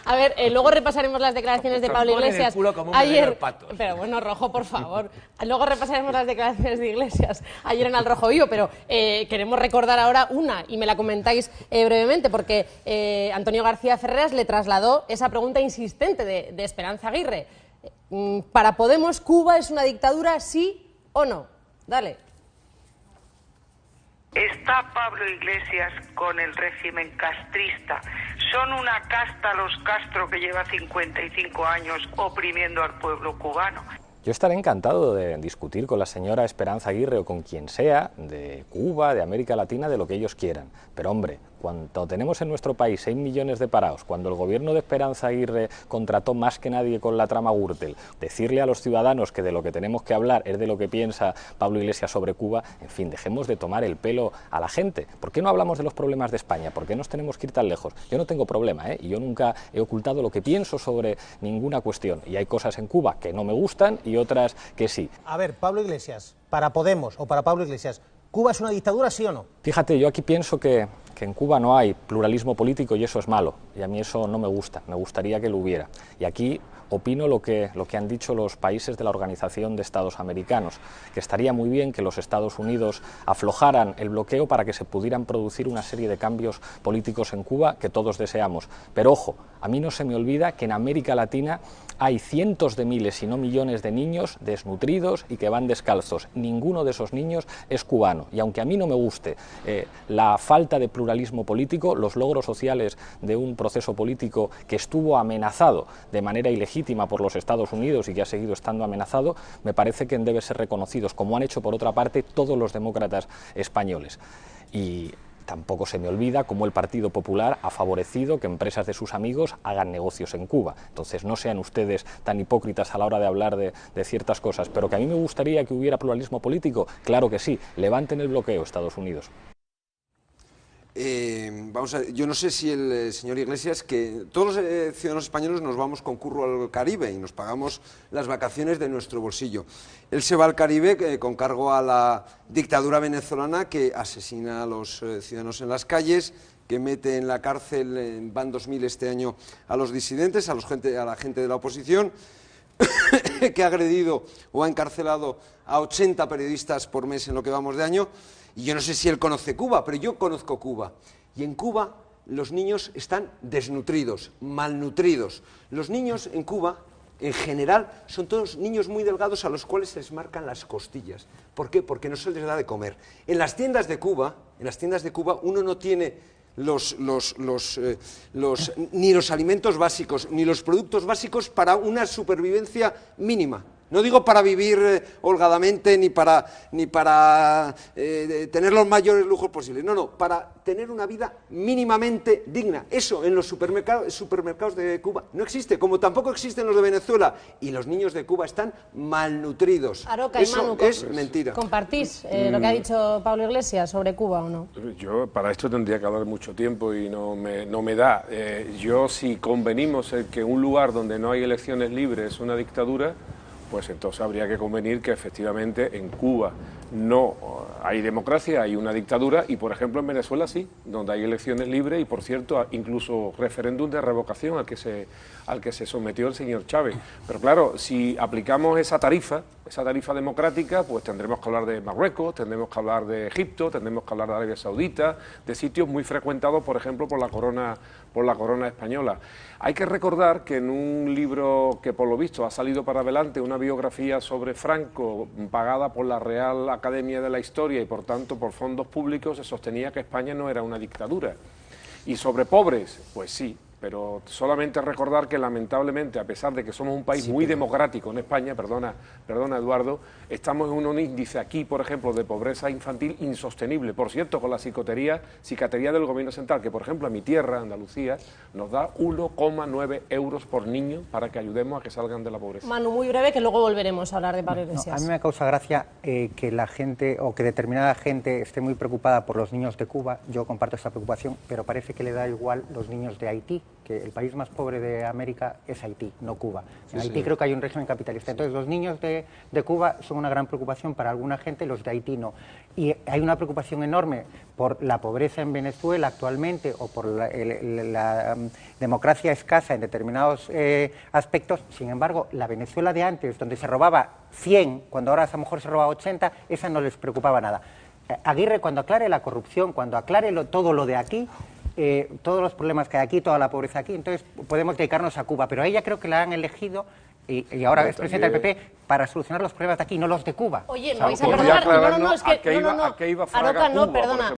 A ver, luego repasaremos las declaraciones de Pablo Iglesias ayer. Pero bueno, Rojo, por favor. Luego repasaremos las declaraciones de Iglesias ayer en Al Rojo Vivo, pero queremos recordar ahora una, y me la comentáis brevemente, porque Antonio García Ferreras le trasladó esa pregunta insistente de Esperanza Aguirre. ¿Para Podemos, Cuba es una dictadura, sí o no? Dale. Está Pablo Iglesias con el régimen castrista. Son una casta los Castro que lleva 55 años oprimiendo al pueblo cubano. Yo estaré encantado de discutir con la señora Esperanza Aguirre o con quien sea, de Cuba, de América Latina, de lo que ellos quieran. Pero hombre, cuando tenemos en nuestro país 6 millones de parados, cuando el gobierno de Esperanza Aguirre contrató más que nadie con la trama Gürtel, decirle a los ciudadanos que de lo que tenemos que hablar es de lo que piensa Pablo Iglesias sobre Cuba, en fin, dejemos de tomar el pelo a la gente. ¿Por qué no hablamos de los problemas de España? ¿Por qué nos tenemos que ir tan lejos? Yo no tengo problema, y yo nunca he ocultado lo que pienso sobre ninguna cuestión. Y hay cosas en Cuba que no me gustan y otras que sí. A ver, Pablo Iglesias, para Podemos o para Pablo Iglesias, ¿Cuba es una dictadura, sí o no? Fíjate, yo aquí pienso que en Cuba no hay pluralismo político y eso es malo, y a mí eso no me gusta, me gustaría que lo hubiera. Y aquí opino lo que han dicho los países de la Organización de Estados Americanos, que estaría muy bien que los Estados Unidos aflojaran el bloqueo para que se pudieran producir una serie de cambios políticos en Cuba que todos deseamos. Pero ojo, a mí no se me olvida que en América Latina hay cientos de miles, si no millones de niños desnutridos y que van descalzos. Ninguno de esos niños es cubano. Y aunque a mí no me guste la falta de pluralismo político, los logros sociales de un proceso político que estuvo amenazado de manera ilegítima por los Estados Unidos y que ha seguido estando amenazado, me parece que deben ser reconocidos, como han hecho por otra parte todos los demócratas españoles. Y tampoco se me olvida cómo el Partido Popular ha favorecido que empresas de sus amigos hagan negocios en Cuba. Entonces no sean ustedes tan hipócritas a la hora de hablar de ciertas cosas, pero que a mí me gustaría que hubiera pluralismo político, claro que sí, levanten el bloqueo Estados Unidos. Vamos a ver, yo no sé si el señor Iglesias, que todos los ciudadanos españoles nos vamos con curro al Caribe y nos pagamos las vacaciones de nuestro bolsillo. Él se va al Caribe con cargo a la dictadura venezolana que asesina a los ciudadanos en las calles, que mete en la cárcel, van 2000 este año, a los disidentes, a la gente de la oposición, que ha agredido o ha encarcelado a 80 periodistas por mes en lo que vamos de año. Y yo no sé si él conoce Cuba, pero yo conozco Cuba. Y en Cuba los niños están desnutridos, malnutridos. Los niños en Cuba, en general, son todos niños muy delgados a los cuales se les marcan las costillas. ¿Por qué? Porque no se les da de comer. En las tiendas de Cuba uno no tiene ni los alimentos básicos, ni los productos básicos para una supervivencia mínima. No digo para vivir holgadamente ni para tener los mayores lujos posibles, no, para tener una vida mínimamente digna. Eso en los supermercados de Cuba no existe, como tampoco existen los de Venezuela, y los niños de Cuba están malnutridos. Aroca y Manu, es mentira. ¿Compartís lo que ha dicho Pablo Iglesias sobre Cuba o no? Yo para esto tendría que hablar mucho tiempo y no me da. Yo, si convenimos en que un lugar donde no hay elecciones libres es una dictadura, pues entonces habría que convenir que efectivamente en Cuba no hay democracia, hay una dictadura, y por ejemplo en Venezuela sí, donde hay elecciones libres y por cierto incluso referéndum de revocación al que se sometió el señor Chávez. Pero claro, si aplicamos esa tarifa democrática, pues tendremos que hablar de Marruecos, tendremos que hablar de Egipto, tendremos que hablar de Arabia Saudita, de sitios muy frecuentados, por ejemplo, por la corona española. Hay que recordar que en un libro que por lo visto ha salido para adelante, una biografía sobre Franco, pagada por la Real Academia de la Historia y por tanto por fondos públicos, se sostenía que España no era una dictadura. Y sobre pobres, pues sí, pero solamente recordar que lamentablemente, a pesar de que somos un país muy democrático en España, perdona Eduardo, estamos en un índice aquí, por ejemplo, de pobreza infantil insostenible. Por cierto, con la cicatería del Gobierno Central, que por ejemplo a mi tierra, Andalucía, nos da 1,9 euros por niño para que ayudemos a que salgan de la pobreza. Manu, muy breve, que luego volveremos a hablar de Pablo Iglesias. A mí me causa gracia que la gente, o que determinada gente esté muy preocupada por los niños de Cuba. Yo comparto esa preocupación, pero parece que le da igual los niños de Haití, que el país más pobre de América es Haití, no Cuba. En Haití creo que hay un régimen capitalista. Entonces, los niños de Cuba son una gran preocupación para alguna gente, los de Haití no. Y hay una preocupación enorme por la pobreza en Venezuela actualmente o por la democracia escasa en determinados aspectos. Sin embargo, la Venezuela de antes, donde se robaba 100, cuando ahora a lo mejor se roba 80, esa no les preocupaba nada. Aguirre, cuando aclare la corrupción, cuando aclare todo lo de aquí, todos los problemas que hay aquí, toda la pobreza aquí, entonces podemos dedicarnos a Cuba, pero a ella creo que la han elegido y ahora es presidenta del PP para solucionar los problemas de aquí, no los de Cuba. Oye, me vais a perdonar, no, es que, ¿a qué iba Fraga Aroca, no, Cuba, perdona.